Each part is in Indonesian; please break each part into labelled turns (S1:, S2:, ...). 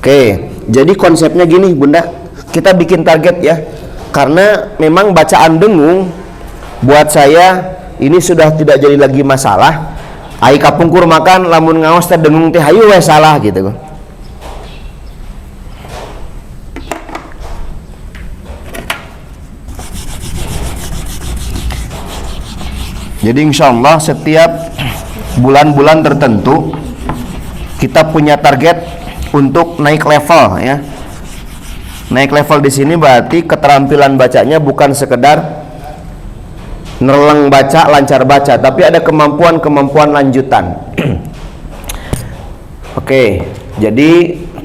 S1: Oke, jadi konsepnya gini Bunda, kita bikin target ya. Karena memang bacaan dengung buat saya ini sudah tidak jadi lagi masalah. Ai kapungkur makan lamun ngaos teh dengung teh hayu we salah gitu. Jadi insya Allah setiap bulan-bulan tertentu kita punya target untuk naik level ya. Naik level di sini berarti keterampilan bacanya bukan sekedar nerleng baca, lancar baca, tapi ada kemampuan-kemampuan lanjutan. Oke, jadi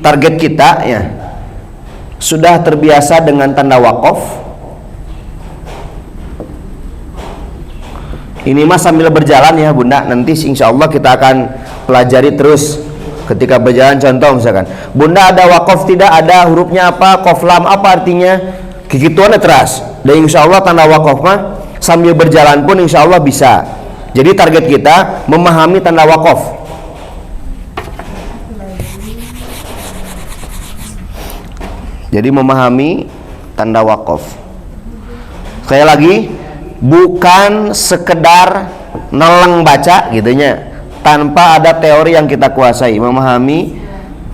S1: target kita ya sudah terbiasa dengan tanda waqaf. Ini mah sambil berjalan ya Bunda, nanti insya Allah kita akan pelajari terus ketika berjalan. Contoh misalkan Bunda ada waqaf tidak, ada hurufnya apa, qaf lam apa artinya, kikituannya teras. Dan insya Allah tanda waqaf mah sambil berjalan pun insya Allah bisa. Jadi target kita memahami tanda waqaf. Jadi memahami tanda waqaf. Sekali lagi, bukan sekedar neleng baca gitunya, tanpa ada teori yang kita kuasai. Memahami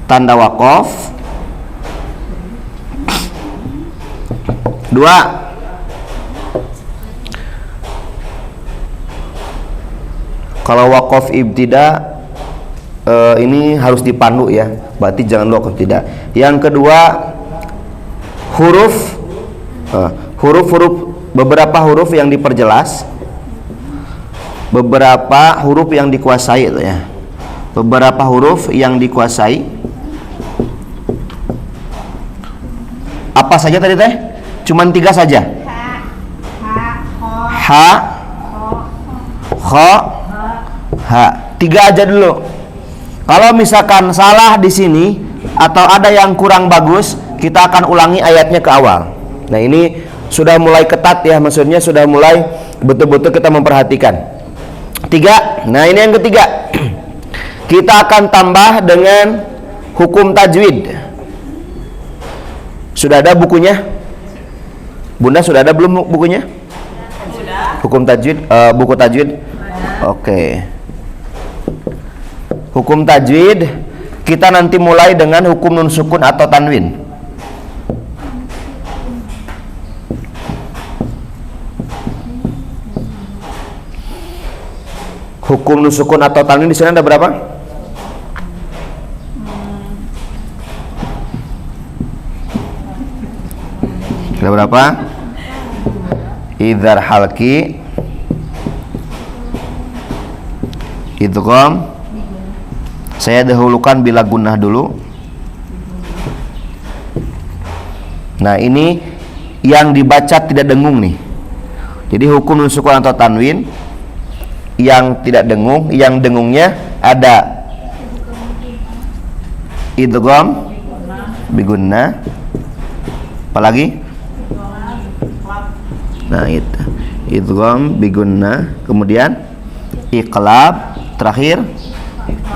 S1: tanda waqaf. 2, kalau waqaf ibtida ini harus dipandu ya, berarti jangan waqaf tidak. Yang kedua, huruf beberapa huruf yang diperjelas, beberapa huruf yang dikuasai itu ya. Beberapa huruf yang dikuasai. Apa saja tadi teh? Cuman 3 saja. Ha, kho, ha. 3 aja dulu. Kalau misalkan salah di sini atau ada yang kurang bagus, kita akan ulangi ayatnya ke awal. Nah ini sudah mulai ketat ya, maksudnya sudah mulai betul-betul kita memperhatikan. 3, nah ini yang ketiga. Kita akan tambah dengan hukum tajwid. Sudah ada bukunya? Bunda sudah ada belum bukunya? Sudah. Hukum tajwid, buku tajwid. Oke. Hukum tajwid, kita nanti mulai dengan hukum nun sukun atau tanwin. Hukum nun sukun atau tanwin di sini ada berapa? Ada berapa? Idzar halki, idgham. Saya dahulukan bila gunnah dulu. Nah ini yang dibaca tidak dengung nih. Jadi hukum nun sukun atau tanwin yang tidak dengung, yang dengungnya ada idgham bigunnah. Apalagi? Nah itu idgham bigunnah, kemudian iqlab, terakhir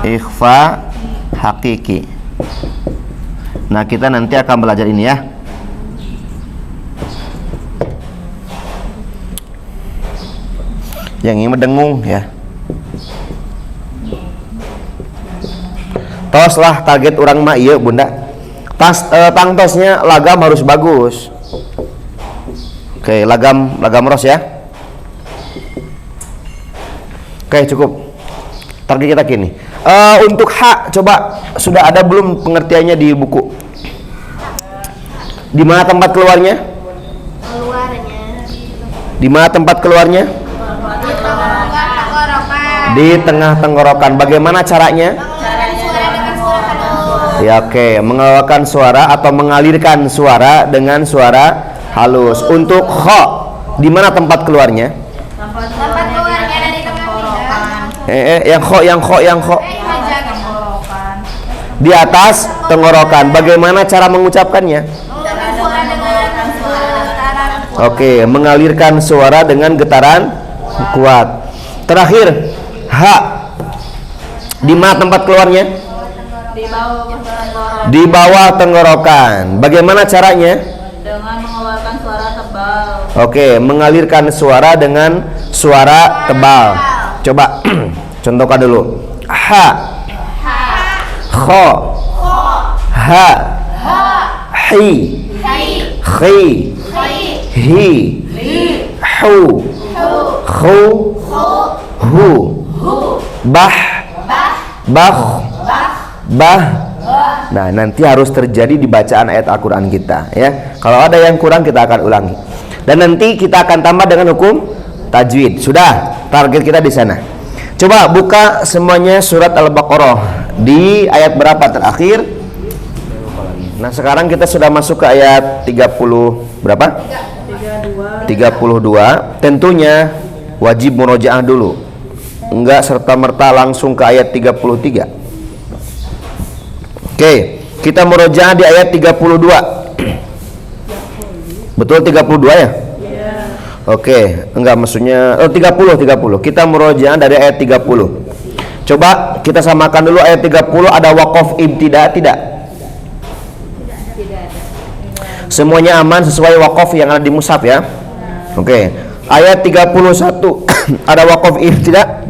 S1: ikhfa hakiki. Nah kita nanti akan belajar ini ya. Yang ini mendengung ya. Tos lah target orang mah iya Bunda. Tangtosnya lagam harus bagus. Oke, lagam ros ya. Oke, cukup. Target kita gini. Untuk hak coba sudah ada belum pengertiannya di buku? Di mana tempat keluarnya? Di mana tempat keluarnya? Di tengah tenggorokan. Bagaimana caranya? Ya oke, mengeluarkan suara atau mengalirkan suara dengan suara halus. Untuk kho, di mana tempat keluarnya?
S2: Tempat keluarnya dari tenggorokan.
S1: Yang kho. Di atas tenggorokan. Bagaimana cara mengucapkannya? Oke, mengalirkan suara dengan getaran kuat. Terakhir, ha. Di mana tempat keluarnya?
S2: Di bawah tenggorokan.
S1: Di bawah tenggorokan. Bagaimana caranya?
S2: Dengan mengeluarkan suara tebal.
S1: Oke, mengalirkan suara dengan suara tebal. Coba contohkan dulu. Ha, kho, ha, hi, khi, hi, hu, khu, hu, bah, bah, bah. Nah, nanti harus terjadi di bacaan ayat Al-Quran kita, ya. Kalau ada yang kurang kita akan ulangi. Dan nanti kita akan tambah dengan hukum tajwid. Sudah, target kita di sana. Coba buka semuanya surat Al-Baqarah di ayat berapa terakhir? Nah, sekarang kita sudah masuk ke ayat 30 berapa? 32. Tentunya wajib murojaah dulu. Enggak serta-merta langsung ke ayat 33. Oke, kita murojaah di ayat 32. Betul 32 ya? Oke, enggak maksudnya 30. Kita murojaah dari ayat 30. Coba kita samakan dulu ayat 30 ada waqaf ibtida tidak? Semuanya aman sesuai waqaf yang ada di mushaf ya. Oke. Ayat 31 ada waqaf ibtida?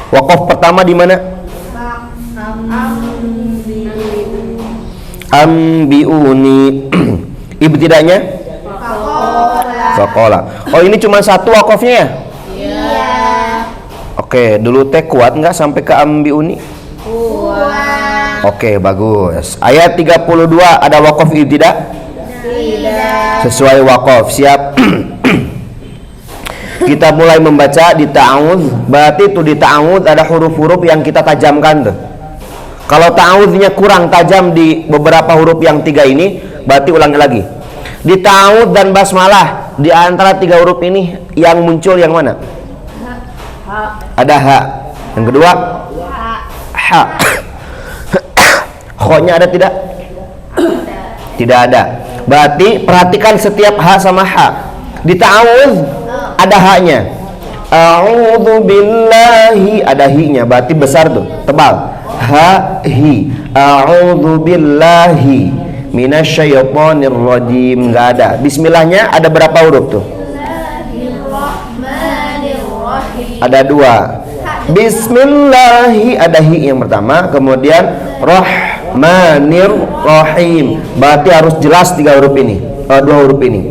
S1: Waqaf pertama di mana? Ambiuni. Ibtidanya? Faqala. Oh, ini cuma satu waqafnya ya?
S2: Iya.
S1: Oke, dulu teh kuat nggak sampai ke ambiuni?
S2: Kuat.
S1: Oke, bagus. Ayat 32 ada waqaf ibtida?
S2: Tidak.
S1: Sesuai waqaf. Siap. Kita mulai membaca di ta'awudz. Berarti itu di ta'awudz ada huruf-huruf yang kita tajamkan tuh. Kalau ta'awudznya kurang tajam di beberapa huruf yang 3 ini, berarti ulangi lagi. Di ta'awudz dan basmalah, di antara 3 huruf ini yang muncul yang mana? Ada ha. Yang kedua? Ha. Kho-nya ada tidak? Tidak ada. Berarti perhatikan setiap ha sama ha. Di ta'awudz ada ha-nya. A'udzu billahi ada hi-nya, berarti besar tuh, tebal. Ha hi. A'udzu billahi minasyaitonir rajim. Enggak ada. Bismillahnya ada berapa huruf tuh? Ada 2. Bismillahi ada hi yang pertama, kemudian rahmanir rahim. Berarti harus jelas 3 huruf ini. 2 huruf ini.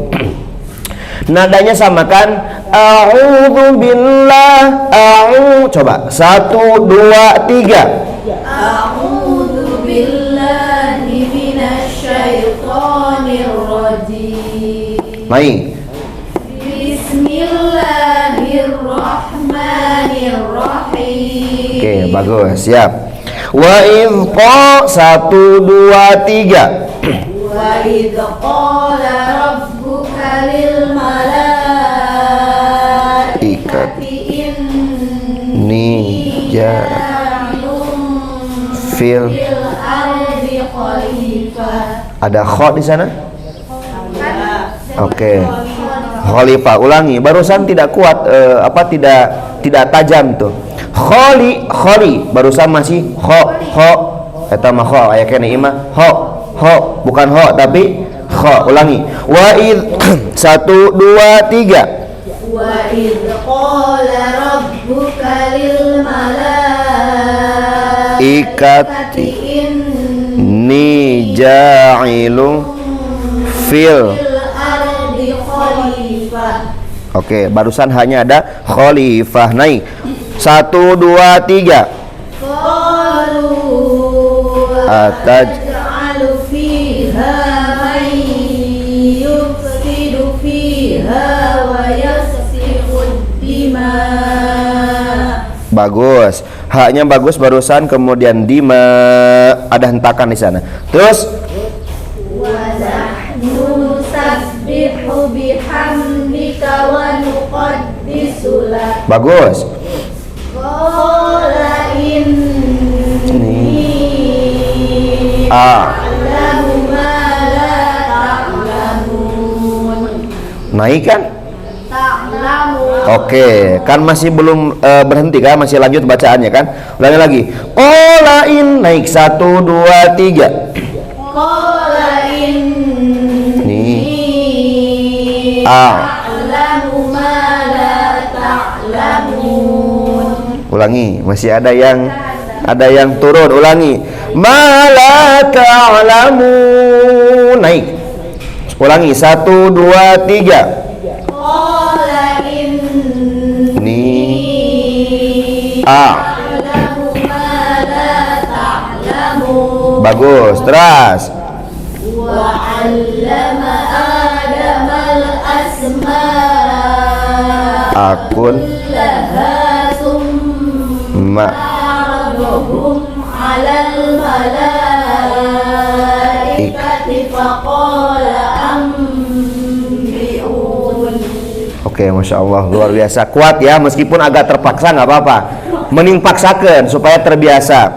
S1: Nadanya samakan. A'udzu billah. Coba 1 2 3.
S2: A'udzu billahi minasyaitonir rajim.
S1: Baik.
S2: Bismillahirrahmanirrahim.
S1: Oke, bagus, siap. Wa idh qa 1 2 3.
S2: Wa idh qala rabbuka lil malaikati inni fil ardi khalifah.
S1: Ada kha di sana? Oke. Khalifah, ulangi. Barusan tidak kuat tidak tajam tuh. Khali, barusan masih kho. Eta mah kho aya kene imah ho, bukan ho tapi kho. Ulangi. Wa id 1 2 3.
S2: Wa id qala rabbuka lil malaikati
S1: inni ja'ilun fil. Oke, barusan hanya ada khalifah. Naik 1 2 3.
S2: Qalu ataj'alu fiha man yufsidu fiha wa yasfiku dima.
S1: Bagus. Haknya bagus barusan, kemudian dima ada hentakan di sana. Terus
S2: Wa nahnu nusabbihu bihamdika wa nuqaddisu lak.
S1: bagus.
S2: Qala inni a'lamu ma la ta'lamun.
S1: Naik kan?
S2: ta'lamun.
S1: Oke, kan masih belum berhenti kan? Masih lanjut bacaannya kan? Ulangi lagi. Qala in, naik 1 2 3.
S2: Qala inni a'lamu ma la ta'lamun.
S1: Ulangi, masih ada yang turun. Ulangi. Ma la ta'lamun. Naik. Ulangi 1 2 3.
S2: Qala inni a'lamu ma la ta'lamun.
S1: Bagus, terus.
S2: Wa 'allama Adama al-asma'a
S1: Akun
S2: kullaha thumma
S1: ma
S2: 'aradahum 'alal malaikati faqala anbi'un.
S1: Oke, Masya Allah, luar biasa. Kuat ya, meskipun agak terpaksa nggak apa-apa. Mending paksakan supaya terbiasa.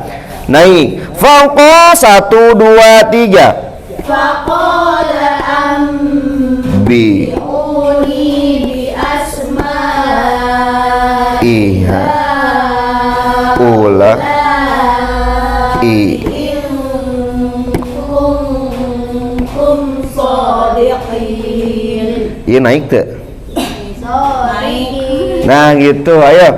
S1: Naik. Fauqa 1 2 3.
S2: Faqala
S1: Bi
S2: anbi'uni bi asma'i
S1: Iha Ula I
S2: in kuntum shadiqin.
S1: Iya naik tuh.
S2: Shadiqin.
S1: Nah gitu, ayo.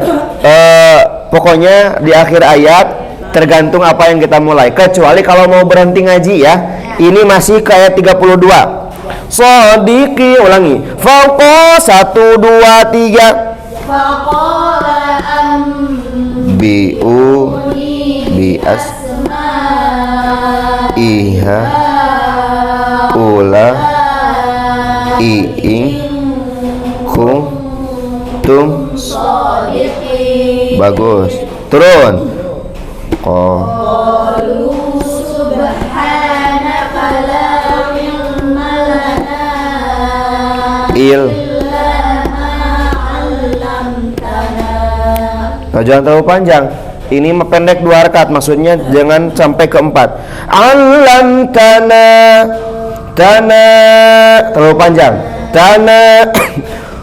S1: Pokoknya di akhir ayat tergantung apa yang kita mulai. Kecuali kalau mau berhenti ngaji ya. Ini masih ke ayat 32. Shadiqi, ulangi. Fauqa 1 2 3.
S2: Faqala
S1: Bi U Bi As Iha Ula I Ing Tum.
S2: shadiqin.
S1: Bagus. Turun.
S2: Qalu subhanaka la ilma lana
S1: Il.
S2: illa ma 'allamtana.
S1: Nah, jangan terlalu panjang. Ini pendek 2 rakaat, maksudnya jangan sampai ke 4. Alam Tana terlalu panjang. Tana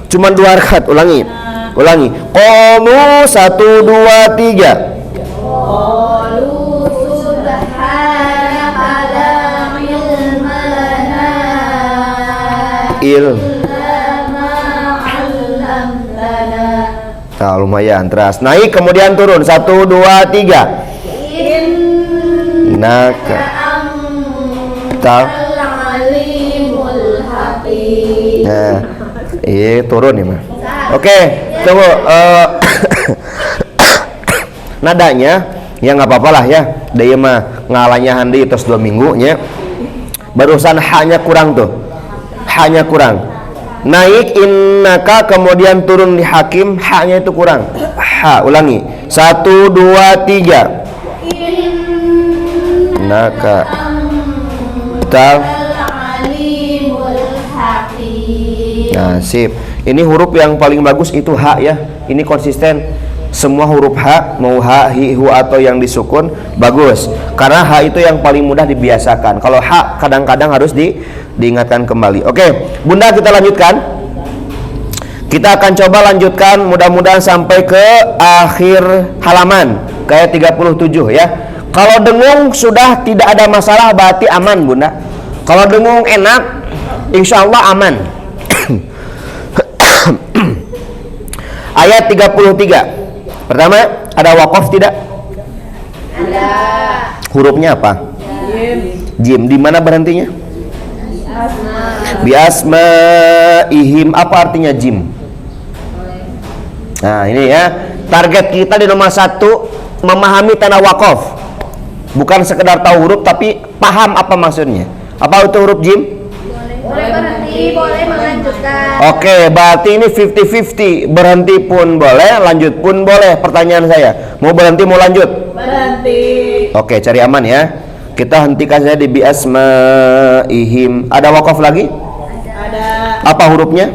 S1: cuman 2 rakaat. Ulangi. Qalu 1 2 3.
S2: Qalu subhanaka la ilma lana
S1: Il.
S2: illa ma 'allamtana.
S1: Nah, lumayan. Terus naik kemudian turun. 1 2 3. Naka Ta.
S2: Al-alimul hakim.
S1: Nah, turun ya mah. Oke, tunggu. Nadanya ya nggak apa-apa lah ya. Dia mah ngalanya handi terus 2 minggu nya. Barusan hanya kurang tuh. Hanya kurang. Naik innaka kemudian turun di hakim, haknya itu kurang. Ha, ulangi. 1 2 3. Naka Ta.
S2: Al-alimul hakim.
S1: Nah, sip. Ini huruf yang paling bagus itu ha ya. Ini konsisten. Semua huruf ha, mau ha, hi, hu atau yang disukun bagus. Karena ha itu yang paling mudah dibiasakan. Kalau ha kadang-kadang harus diingatkan kembali. Oke, Bunda kita lanjutkan. Kita akan coba lanjutkan mudah-mudahan sampai ke akhir halaman kayak 37 ya. Kalau dengung sudah tidak ada masalah berarti aman Bunda. Kalau dengung enak insya Allah aman. Ayat 33. Pertama, ada waqaf tidak?
S2: Ada.
S1: Hurufnya apa? Jim. Di mana berhentinya? Bi asmaihim. Apa artinya jim? Nah, ini ya. Target kita di nomor 1 memahami tanda waqaf. Bukan sekedar tahu huruf tapi paham apa maksudnya. Apa itu huruf jim?
S2: Boleh berhenti, boleh melanjutkan.
S1: Oke, berarti ini 50-50. Berhenti pun boleh, lanjut pun boleh. Pertanyaan saya, mau berhenti mau lanjut?
S2: Berhenti.
S1: Oke, cari aman ya. Kita hentikan saja di bi asmaihim. Ada waqaf lagi?
S2: Ada.
S1: Apa hurufnya?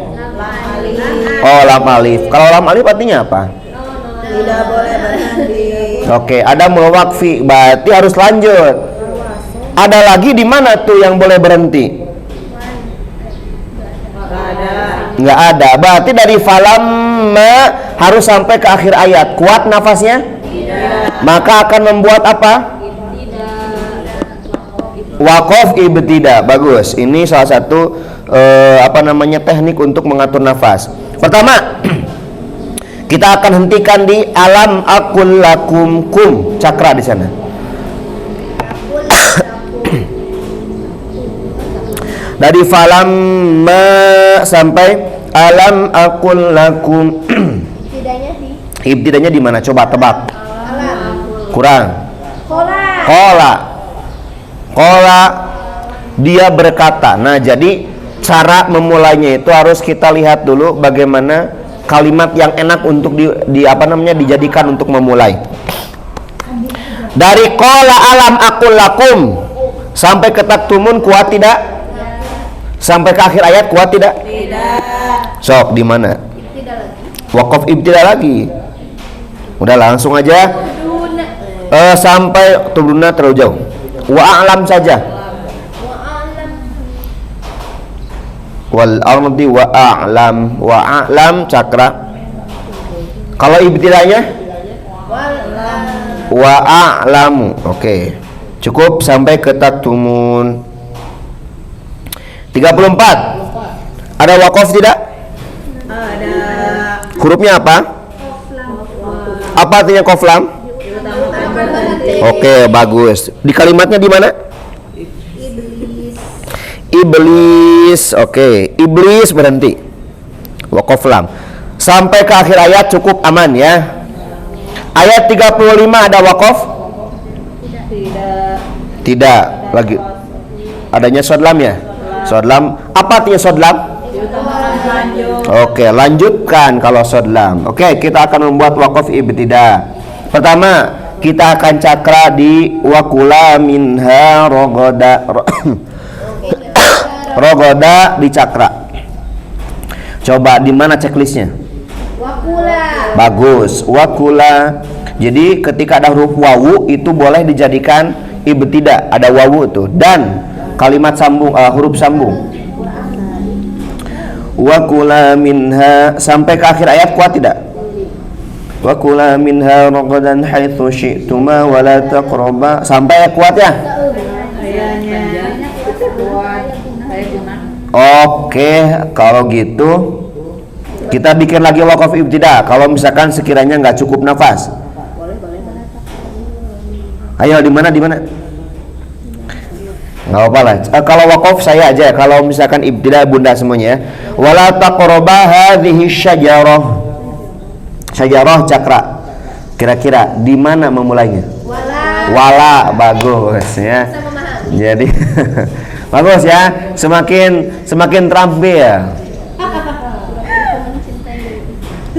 S1: Oh, lam alif. Kalau lam alif artinya apa?
S2: Tidak boleh berhenti.
S1: Oke, ada mulwaqfi, berarti harus lanjut. Ada lagi di mana tuh yang boleh berhenti? Nggak ada. Berarti dari falamma harus sampai ke akhir ayat. Kuat nafasnya?
S2: Tidak.
S1: Maka akan membuat apa? Waqaf ibtida. Bagus. Ini salah satu teknik untuk mengatur nafas. Pertama, kita akan hentikan di alam aqul lakum kum. Cakra di sana. Dari falamma sampai alam aqul lakum. Ibtidanya di mana? Coba tebak. Kurang. Kola dia berkata. Nah, jadi cara memulainya itu harus kita lihat dulu bagaimana kalimat yang enak untuk dijadikan untuk memulai. Dari kola alam aqul lakum sampai ke taktumun kuat tidak? Sampai ke akhir ayat kuat tidak?
S2: Tidak.
S1: Sok di mana? Waqaf ibtida lagi. Udah langsung aja. Sampai turunnya terlalu jauh. Wa a'lam saja. Wal ardi wa a'lam. Wa a'lam cakra. Kalau ibtidanya wa a'lamu. Oke. Cukup sampai ke taktumun. 34. Ada waqaf tidak?
S2: Ada.
S1: Hurufnya apa? Apa artinya qaflam? Oke, bagus. Di kalimatnya di mana? Iblis. Oke, iblis berhenti. Waqaf lam. Sampai ke akhir ayat cukup aman ya. Ayat 35 ada waqaf? Tidak. Lagi. Adanya shad lam ya? Shad lam. Apa artinya shad lam? Oke, lanjutkan kalau shad lam. Oke, kita akan membuat waqaf ibtida. Pertama, kita akan cakra di wakula minha rogoda. Rogoda di cakra. Coba di mana checklistnya?
S2: Wakula.
S1: Bagus, wakula. Jadi ketika ada huruf wawu itu boleh dijadikan ibtida. Ada wawu tuh dan kalimat sambung, huruf sambung. Wakula minha sampai ke akhir ayat kuat tidak? Wa kula minha ragadan haitsu syi'tuma wa la taqraba sampai kuat ya? Oke, kalau gitu kita bikin lagi waqaf ibtida. Kalau misalkan sekiranya nggak cukup nafas. Ayo di mana? Nggak apa lah. Kalau waqaf saya aja. Kalau misalkan ibtida bunda semuanya. Wa la taqraba hadhihi syajarah. Syajarah cakra. Kira-kira di mana memulainya? Wala. Bagus ya. Jadi bagus ya. Semakin terampil.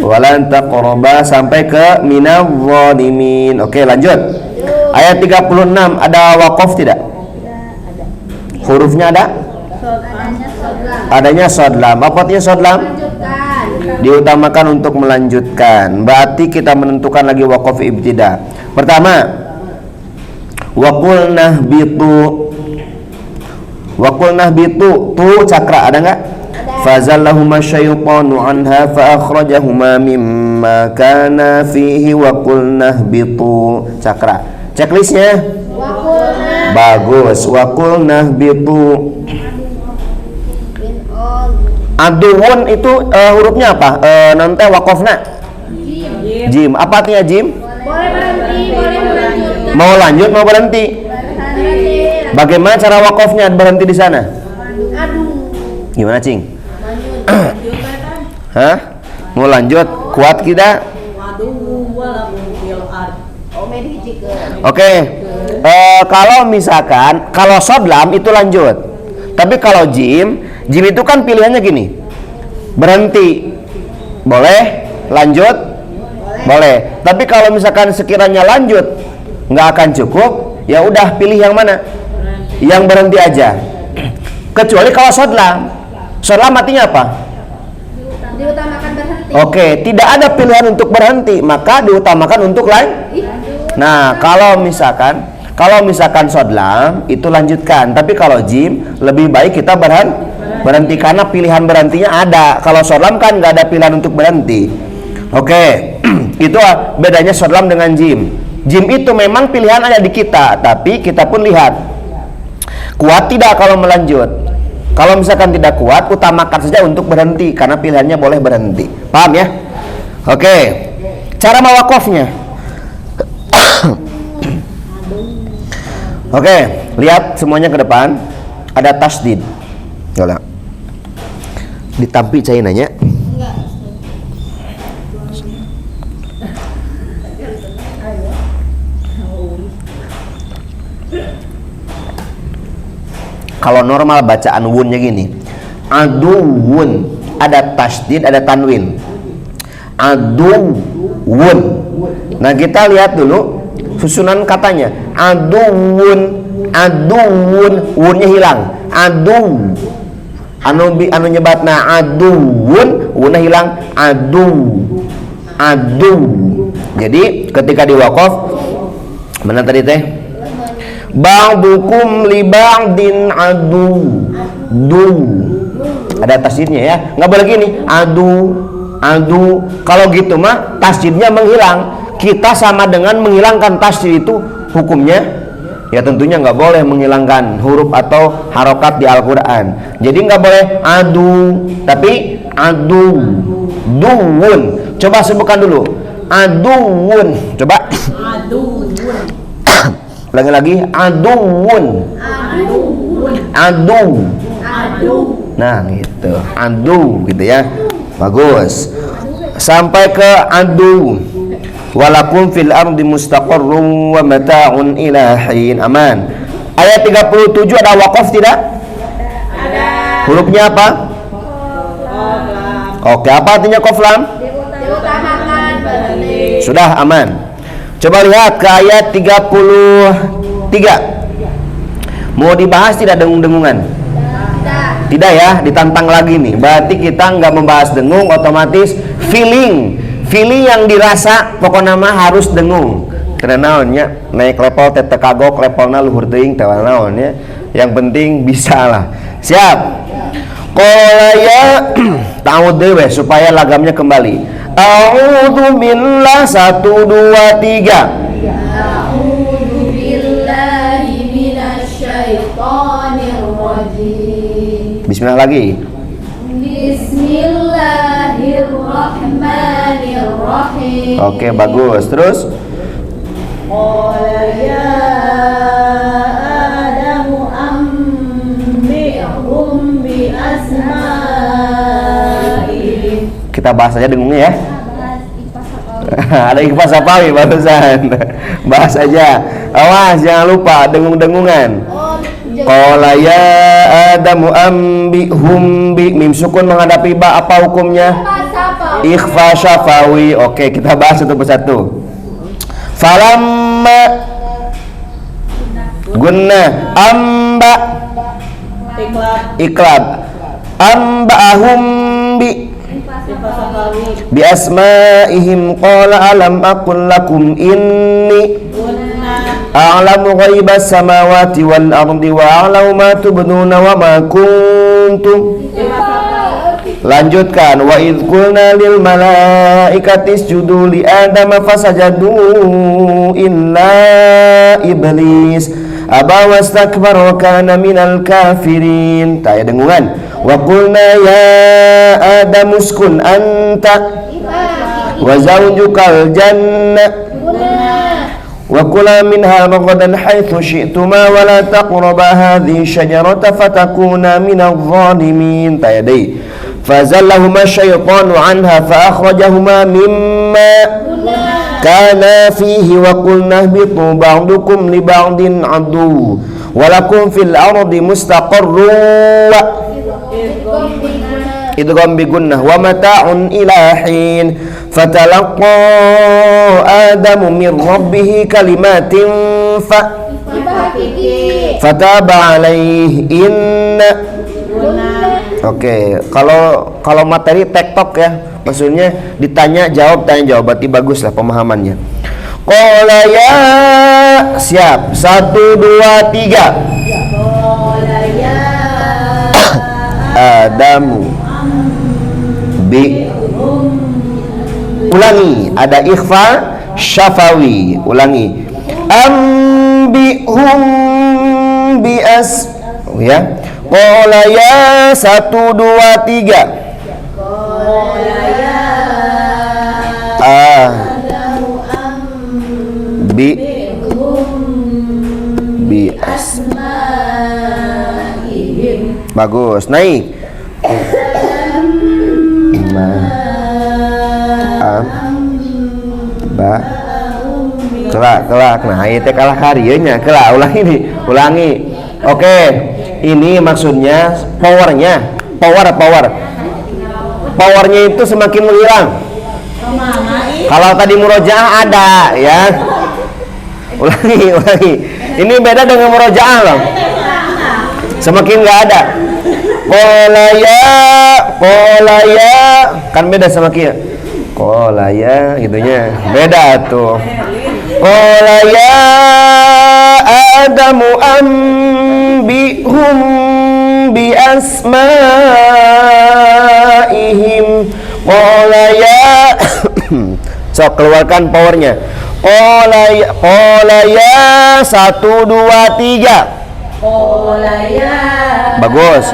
S1: Walan taqraba sampai ke minadh-dhalimin. Oke, lanjut. Ayat 36 ada waqaf tidak? Hurufnya ada? Adanya shad lam. Apa artinya shad lam? Diutamakan untuk melanjutkan. Berarti kita menentukan lagi waqaf ibtida. Pertama, waqulnah bitu tu cakra ada enggak? Fazallahuma syaitanu anha fa akhrajahuma mimma kana fihi waqulnah bitu cakra. Checklistnya bagus. Waqulnah bitu. Aduun itu hurufnya apa? Nanti waqafna. Jim. Apa artinya jim?
S2: Boleh berhenti, boleh melanjutkan.
S1: Mau lanjut, mau berhenti. Bagaimana cara waqafnya berhenti di sana?
S2: Aduh.
S1: Gimana, Cing? Hah? Mau lanjut? Kuat kita? Oke. Kalau misalkan kalau shad lam itu lanjut. Tapi kalau jim itu kan pilihannya gini. Berhenti. Boleh? Lanjut? Boleh. Tapi kalau misalkan sekiranya lanjut nggak akan cukup, ya udah pilih yang mana? Yang berhenti aja. Kecuali kalau shad lam. Shad lam artinya apa?
S2: Diutamakan berhenti.
S1: Oke, tidak ada pilihan untuk berhenti, maka diutamakan untuk lanjut. Nah, kalau misalkan shad lam itu lanjutkan, tapi kalau jim lebih baik kita berhenti karena pilihan berhentinya ada. Kalau sodlam kan nggak ada pilihan untuk berhenti. Oke, itu bedanya sodlam dengan jim. Jim itu memang pilihan ada di kita, tapi kita pun lihat kuat tidak kalau melanjut. Kalau misalkan tidak kuat, utamakan saja untuk berhenti karena pilihannya boleh berhenti. Paham ya? Oke, cara mewakofnya. Oke, lihat semuanya ke depan. Ada tasdid. Enggak. Ditampi saya nanya. Kalau normal bacaan wunnya gini, aduwun, ada tasdid, ada tanwin. Aduwun. Nah kita lihat dulu susunan katanya. Aduwun, aduwun, wunnya hilang. Adu, anu nyebatna aduwun, wunnya hilang. Adu. Jadi ketika diwakaf, mana tadi teh? Ba'dukum li ba'din adu. Ada tasdidnya ya. Nggak boleh gini. Adu. Kalau gitu mah tasdidnya menghilang. Kita sama dengan menghilangkan tasdid itu hukumnya ya tentunya nggak boleh menghilangkan huruf atau harokat di Al-Quran. Jadi nggak boleh adu, tapi duwun. Coba sebutkan dulu. Aduwun. Coba. Lagi aduwun. Adu. Nah gitu. Adu gitu ya. Bagus. Sampai ke adu. Walakum fil ardi mustaqarrun wa mata'un ila hin. Aman. Ayat 37 ada wakaf tidak?
S2: Ada.
S1: Hurufnya apa? Oke, apa artinya qaflam?
S2: Diutamakan berhenti.
S1: Sudah aman. Coba lihat ke ayat 33. Mau dibahas tidak dengung-dengungan? Tidak ya, ditantang lagi nih. Berarti kita nggak membahas dengung, otomatis feeling yang dirasa pokoknya mah harus dengung. Karena naonnya naik level tete kagok levelna luhur teuing teh naonnya. Yang penting bisa lah. Siap. Qala ya ta'ud dewe supaya lagamnya kembali. A'udzu billah 1 2 3.
S2: A'udzu billahi minasyaitonir rajim.
S1: Bismillah lagi.
S2: Bismillahirrahmanirrahim.
S1: Oke, bagus. Terus
S2: Qala ya Adamu ambi'hum bi asma'ihim.
S1: kita bahas aja dengungnya ya. Ada ikhfa sapawi barusan. Bahas aja. Awas jangan lupa dengung-dengungan. Qala ya Adamu ambihum bi mim sukun menghadapi ba, apa hukumnya? Ikhfa syafawi. Oke, kita bahas satu persatu. Falamma gunna amba iklab amba'ahum bi asma'ihim qala alam aqul lakum inni a'lamu ghaibas samawati wal ardi wa a'lamu ma tubduna wa ma kuntum. Lanjutkan, wa idh qulna lil malaikati isjudu li adama fasajadu illa iblis aba wastakbara wa kana minal kafirin. Taya dengungan. Wa qulna ya adamu uskun anta wa zawjukal jannah wa kula minha ragadan haitsu syi'tuma wa la taqraba hadhihi syajarata fatakuna minadh dhalimin. Taya deui. Fazallahuma syaitanu anha fa akhrajahuma mimma kana fihi wa qulna ihbitu ba'dukum li ba'din adu wa lakum fil ardi mustaqarrun wa idgham bi gunnah wa mata'un ila hin fatalaqa adamu min rabbih kalimatin fataba alaihi inna. Oke, kalau materi tektok ya, maksudnya ditanya jawab tanya jawab, berarti bagus lah pemahamannya. Qala ya, siap 1 2 3. Adamu bi. Ulangi, ada ikhfa syafawi. Ulangi. Ambihum bi as. Oh ya. Qala ya 1 2 3. Bi asma'ihim. Bagus, naik. Kelak. Nah, itu kalah karyanya. Kelak, ulangi nih. Ulangi. Oke. Ini maksudnya powernya. Powernya itu semakin menghilang. Kalau tadi murojaah ada, ya. Ulangi. Ini beda dengan murojaah loh. Semakin nggak ada. Qala ya, kan beda sama kia. Qala ya, gitunya beda tuh. Qala ya Adamu ambihum bi asma'ihim. Qala ya. So, keluarkan powernya. Qala ya 1 2 3. Bagus.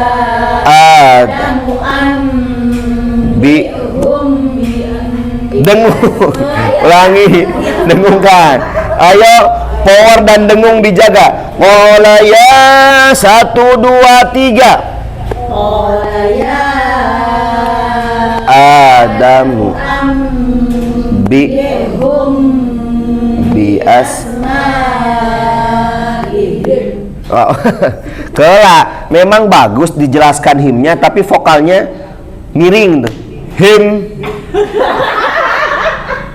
S1: Bi dengung. Ulangi, dengungkan. Ayo, power dan dengung dijaga. Qala ya 1 2 3. Adamu bi oh, kelak memang bagus dijelaskan himnya, tapi vokalnya miring tuh.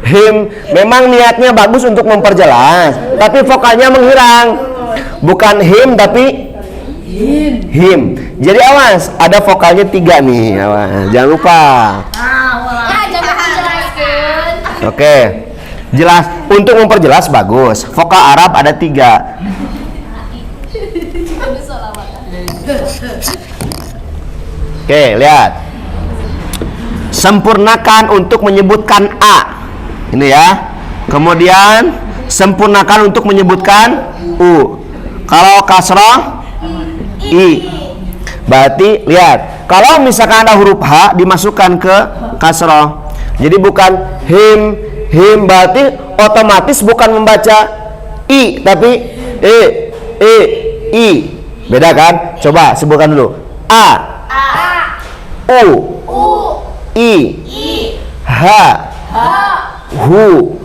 S1: Him memang niatnya bagus untuk memperjelas, tapi vokalnya menghilang. Bukan him tapi him. Jadi awas, ada vokalnya 3 nih. Awas, jangan lupa. Oke. Jelas, untuk memperjelas bagus. Vokal Arab ada 3. Oke, lihat. Sempurnakan untuk menyebutkan A. Ini ya. Kemudian sempurnakan untuk menyebutkan U. Kalau kasrah I. Berarti lihat, kalau misalkan ada huruf H dimasukkan ke kasrah. Jadi bukan him berarti otomatis bukan membaca I tapi I. Beda kan? Coba sebutkan dulu. A. U. I. H. Hu.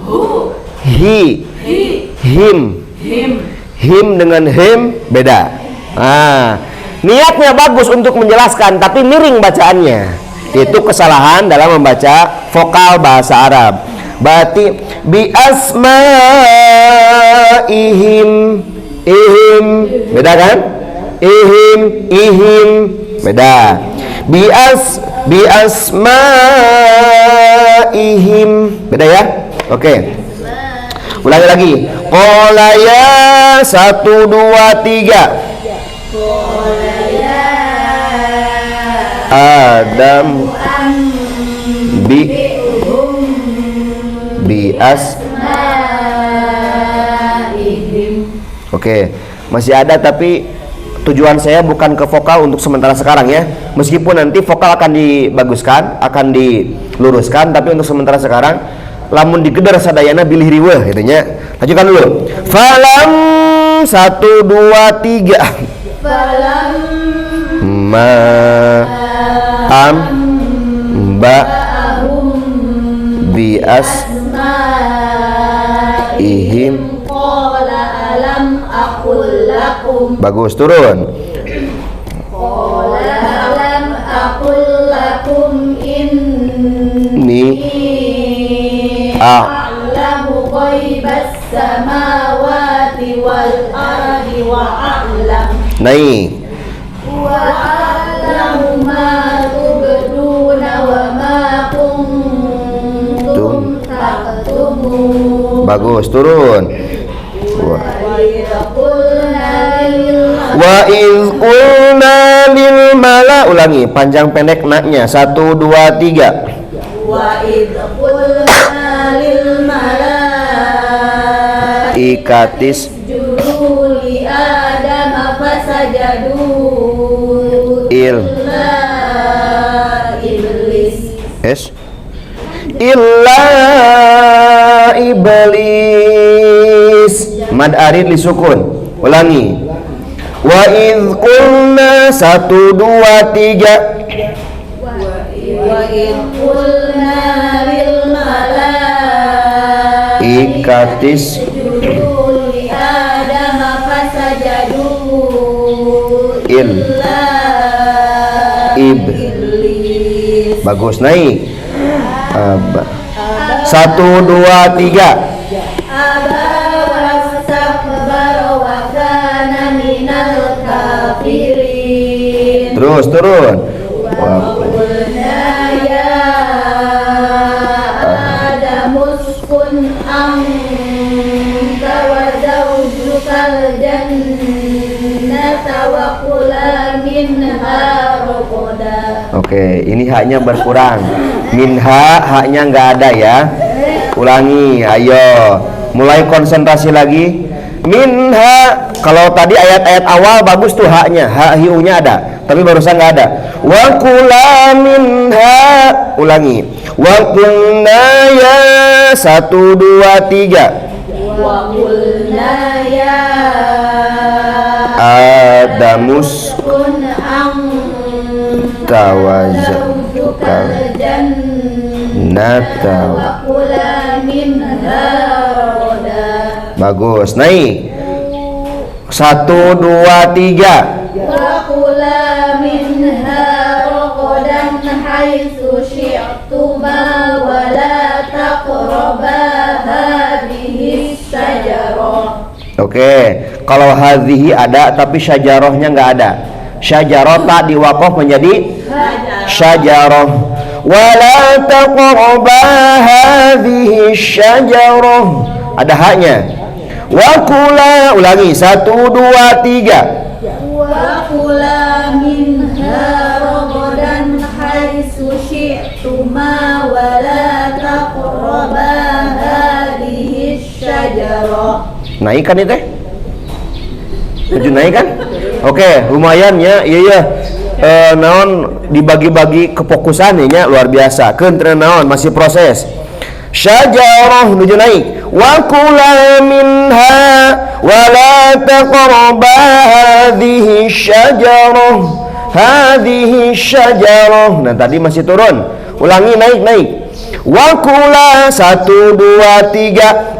S1: Hi. Him. Him dengan him beda. Niatnya bagus untuk menjelaskan tapi miring bacaannya. Itu kesalahan dalam membaca vokal bahasa Arab. Berarti bi asma'ihim. Beda kan? Ihim beda. Bi asma'ihim beda ya? Oke. Ulangi lagi. Qala ya 1 2 3. Adam bi asma'ihim. Oke, masih ada tapi tujuan saya bukan ke vokal untuk sementara sekarang ya. Meskipun nanti vokal akan dibaguskan, akan diluruskan, tapi untuk sementara sekarang lamun digedar sadayana bilih riweuh gitu nya. Lanjutkan dulu. Falam 1 2 3. Falam ma bi asma'ihim. Qala alam aqul lakum. Bagus, turun. Qala alam aqul lakum inni a'lamu ghaibas samawati wal ardi wa a'lam. Naik. Wa a'lamu ma tubduna wa ma kuntum taktumun. Bagus, turun. Wa idh qulna lil mala, ulangi panjang pendek naknya 1 2 3.
S2: Wa idh qulna lil malaa'ikati
S1: Ikatis
S2: isjudu li Adama fasajadu
S1: il
S2: illa iblis.
S1: es illa iblis, mad arid li sukun. Ulangi wa idh qulna 1 2 3.
S2: Wa idh qulna lil malaa'ikati
S1: Ikatis
S2: isjudu li Adama fasajadu
S1: il
S2: illa iblis.
S1: bagus, naik 1 2 3.
S2: Aba wastakbara wa kana minal kafirin.
S1: Terus turun.
S2: Wa qulna ya Adamu uskun anta wa zawjukal jannata wa kula minha raqada.
S1: Oke, ini haknya berkurang. Minha haknya nggak ada ya. Ulangi, ayo. Mulai konsentrasi lagi. Minha, kalau tadi ayat-ayat awal bagus tuh haknya, hak hiunya ada. Tapi barusan nggak ada. Wa kula minha. Ulangi. Wa qulna ya 1 2 3.
S2: Wa qulna ya
S1: Adamus
S2: kun anta
S1: tawazukal
S2: jannata wa kula minha raqada.
S1: Bagus, naik 1 2 3.
S2: Wa kula minha raqadan haitsu syi'tuma wa la taqraba hadhihi syajarah.
S1: Oke, kalau hadhihi ada tapi syajarahnya nggak ada. Syajarah tak diwaqaf menjadi syajarah. Wala taqraba hadhihi syajarah. Ada haknya. Wa kula, ulangi 1 2 3.
S2: Wa kula minha ragadan haitsu syi'tuma wa la taqraba hadhihi syajarah.
S1: Naik kan itu teh? Tujuh naik kan? Oke, lumayan ya. Iya. Naon dibagi-bagi kefokusan nya luar biasa. Keun naon masih proses. Syajarah nuju naik. Wa kula minha wa la taqraba hadhihi syajarah. Hadhihi syajarah. Nah, tadi masih turun. Ulangi, naik. Wa kula 1 2 3.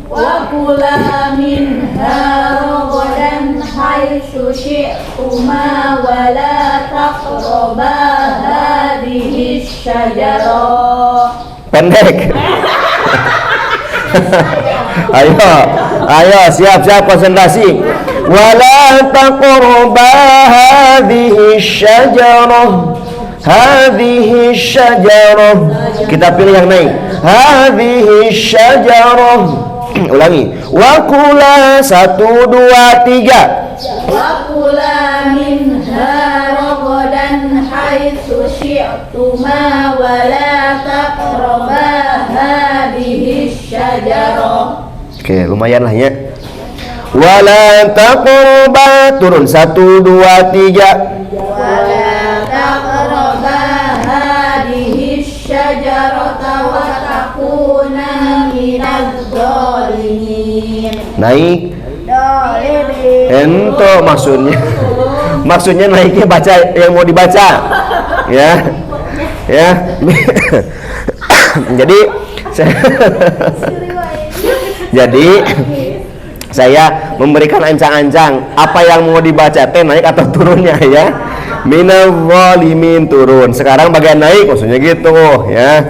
S2: Wa kula minha ragadan haitsu syi'tuma wa la taqraba hadhihi syajarah.
S1: Pendek. ayo siap konsentrasi. Wala taqraba hadhihi syajarah. Hadhihi syajarah. Kita pilih yang naik. Hadhihi syajarah. Ulangi. Wa kula 1 2 3.
S2: Wa kula minha ragadan haitsu syi'tuma wa la taqraba hadhihi syajarah.
S1: Oke, lumayan lah ya. Wala taqraba, turun 1 2 3.
S2: Wa la taqraba hadhihi syajarata wa takuna minadh dhalimin.
S1: Naik. Ento maksudnya naiknya baca yang mau dibaca. Ya. Jadi saya memberikan ancang-ancang apa yang mau dibaca teh naik atau turunnya ya. Minadh dhalimin turun. Sekarang bagian naik maksudnya gitu ya.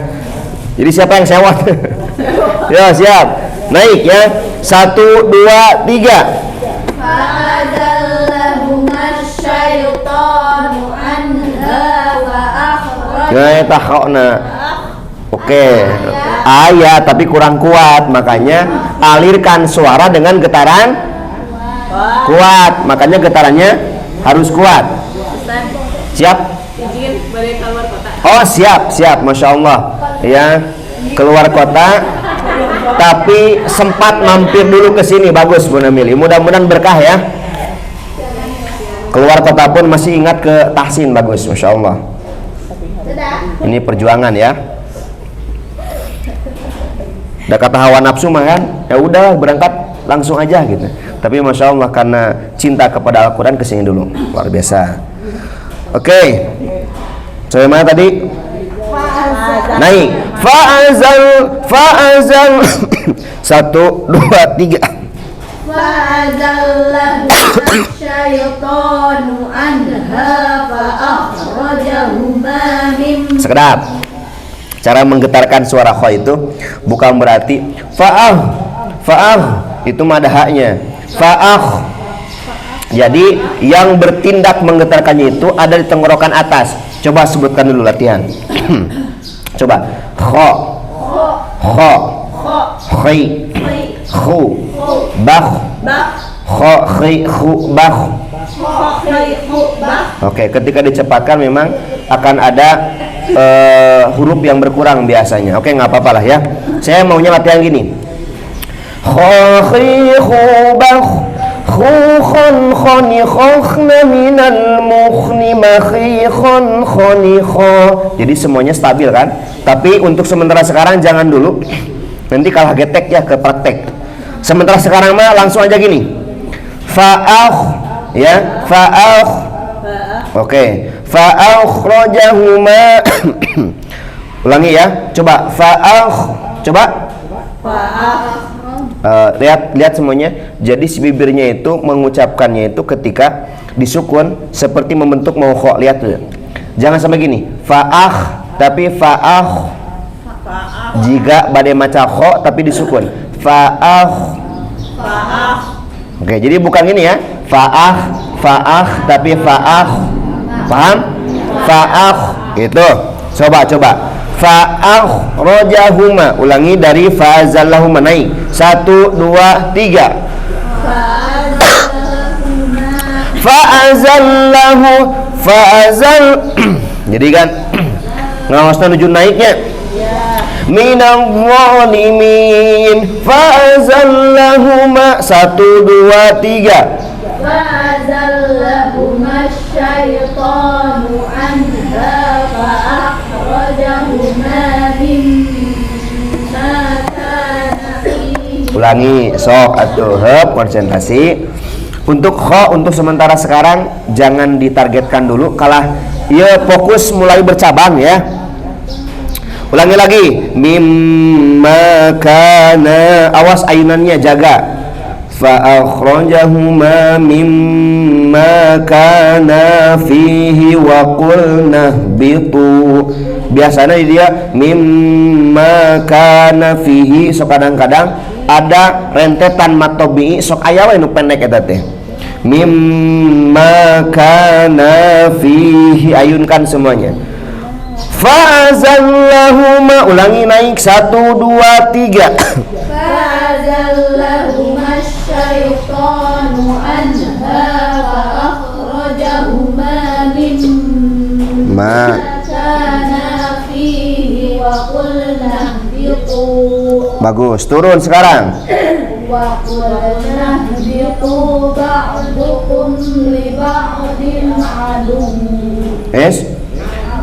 S1: Jadi siapa yang sewot? Ya, siap. Naik ya. 1 2 3.
S2: Fa'adallahuma syaitanu anha wa akhraj.
S1: Ya, takhona. Oke. Ayat tapi kurang kuat, makanya alirkan suara dengan getaran kuat. Makanya getarannya harus kuat. Siap?
S3: Izin balik keluar kota.
S1: Oh siap, Masya Allah. Ya, keluar kota, tapi sempat mampir dulu ke sini. Bagus Bu Namili. Mudah-mudahan berkah ya. Keluar kota pun masih ingat ke Tahsin. Bagus, Masya Allah. Ini perjuangan ya. Udah kata hawa nafsu mah kan, ya udah berangkat langsung aja gitu. Tapi Masya Allah karena cinta kepada Al-Quran kesini dulu. Luar biasa. Oke. Sampai mana tadi? Naik. Fa'azal. 1, 2, 3.
S2: Fa'azallahu syaitanu anha fa'akhrajahuma mim.
S1: Sekedap. Cara menggetarkan suara kha itu bukan berarti fa'ah itu mada haknya. Fa'ah. Jadi yang bertindak menggetarkannya itu ada di tenggorokan atas. Coba sebutkan dulu latihan. Coba. Kha, kha, khi, khu, bakh, kha, khi, khu, bakh. Oke, ketika dicepatkan memang akan ada huruf yang berkurang biasanya. Oke, nggak apa-apa lah ya. Saya maunya latihan gini. Kha, khi, khu, bakh. Khukhan khanikhna minal mukhni makhikhan khanikha. Jadi semuanya stabil kan? Tapi untuk sementara sekarang jangan dulu. Nanti kalah getek ya ke praktek. Sementara sekarang mah langsung aja gini. Fa'akh ya, fa'akh. Oke. Fa'akhrajahuma. Ulangi ya. Coba fa'akh. Coba. Fa'akh. Lihat semuanya. Jadi si bibirnya itu mengucapkannya itu ketika disukun seperti membentuk mau kho. Lihat tuh. Jangan sampai gini. Fa'ah tapi fa'ah. Jika badai maca kho tapi disukun. Fa'ah. Oke, jadi bukan gini ya. Fa'ah tapi fa'ah. Paham? Fa'ah itu. Coba. Fa'akhrajahuma. Ulangi dari fa'azallahuma. Naik 1, 2, 3. Fa'azal. Jadi kan ngawasnya nuju naiknya. Minal zalimin. Fa'azallahuma. 1, 2, 3.
S2: Fa'azallahuma syaitanu anha fa'akhrajahuma mimma kana fihi.
S1: Ulangi, sok atuh, konsentrasi. Untuk kho untuk sementara sekarang jangan ditargetkan dulu, kalah ya fokus mulai bercabang ya. Ulangi lagi. Mimma kana, awas ayunannya jaga. Fa'akhrajahuma mimma kana fihi wa qulna bitu. Biasanya dia mimma kana fihi, sok kadang-kadang ada rentetan matobi sok aya we nu pendek eta teh. Mimma kana fihi, ayunkan semuanya. Fa'azallahuma. Ulangi naik 1, 2, 3.
S2: Fa'azallahuma syaitanu anha fa'akhrajahuma mimma kana fihi wa qulna bitu.
S1: Bagus, turun sekarang.
S2: Wa qulna bitu ba'dukum li ba'din aduwwun.
S1: Es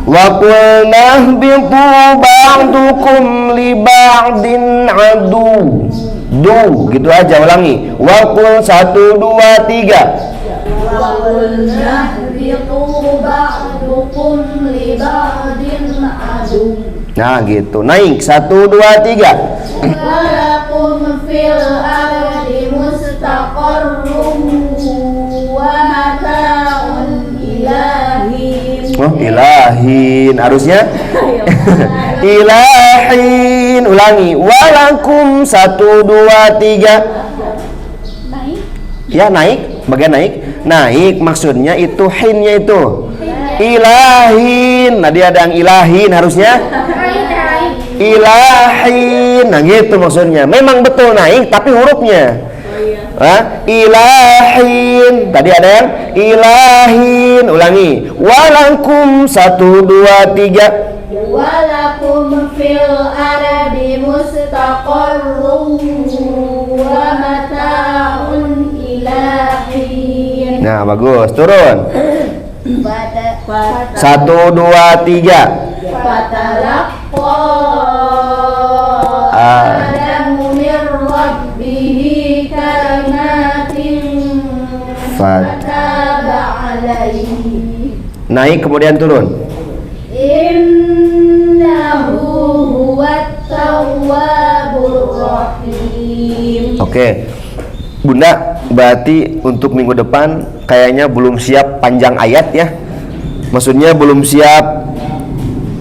S1: wa qulna bitu ba'dukum li ba'din adu. Du, gitu aja. Ulangi. Wa qul 1, 2, 3.
S2: Wa qulna bitu ba'dukum li ba'din adu.
S1: Nah gitu. Naik 1, 2, 3.
S2: Walakum fil ardi mustaqarrum wa mata'un ilahin.
S1: Oh, ilahin. Harusnya ilahin. Ulangi. Walakum 1, 2, 3.
S2: Naik.
S1: Ya, naik. Bagian naik. Naik maksudnya itu hinnya itu. Ilahin. Nah, dia ada yang ilahin harusnya. Ilahin. Nah, gitu maksudnya. Memang betul naik tapi hurufnya. Ilahin. Tadi ada yang ilahin. Ulangi. Walakum 1 2 3.
S2: Walakum fil ardi mustaqarrun wa mata'un ilahin.
S1: Nah, bagus. Turun.
S2: 1
S1: 1 2 3.
S2: Fatalaqqa Adamu min rabbihi kalimatin fataba alaihi.
S1: Naik kemudian turun.
S2: Innahu huwat tawwabur rahim.
S1: Oke. Bunda, berarti untuk minggu depan kayaknya belum siap panjang ayat ya. Maksudnya belum siap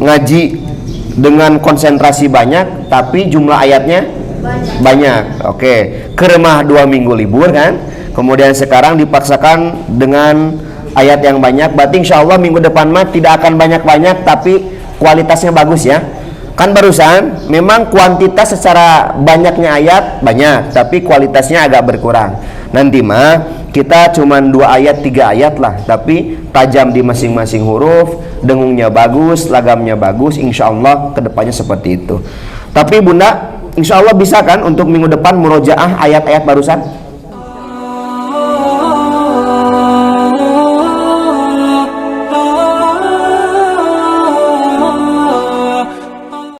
S1: ngaji dengan konsentrasi banyak tapi jumlah ayatnya banyak. Oke. Ke rumah 2 minggu libur kan. Kemudian sekarang dipaksakan dengan ayat yang banyak. Berarti insya Allah minggu depan mah tidak akan banyak-banyak tapi kualitasnya bagus ya. Kan barusan memang kuantitas secara banyaknya ayat banyak tapi kualitasnya agak berkurang. Nanti mah kita cuman 2 ayat 3 ayat lah tapi tajam di masing-masing huruf, dengungnya bagus, lagamnya bagus, insya Allah kedepannya seperti itu. Tapi Bunda insya Allah bisa kan untuk minggu depan murojaah ayat-ayat barusan?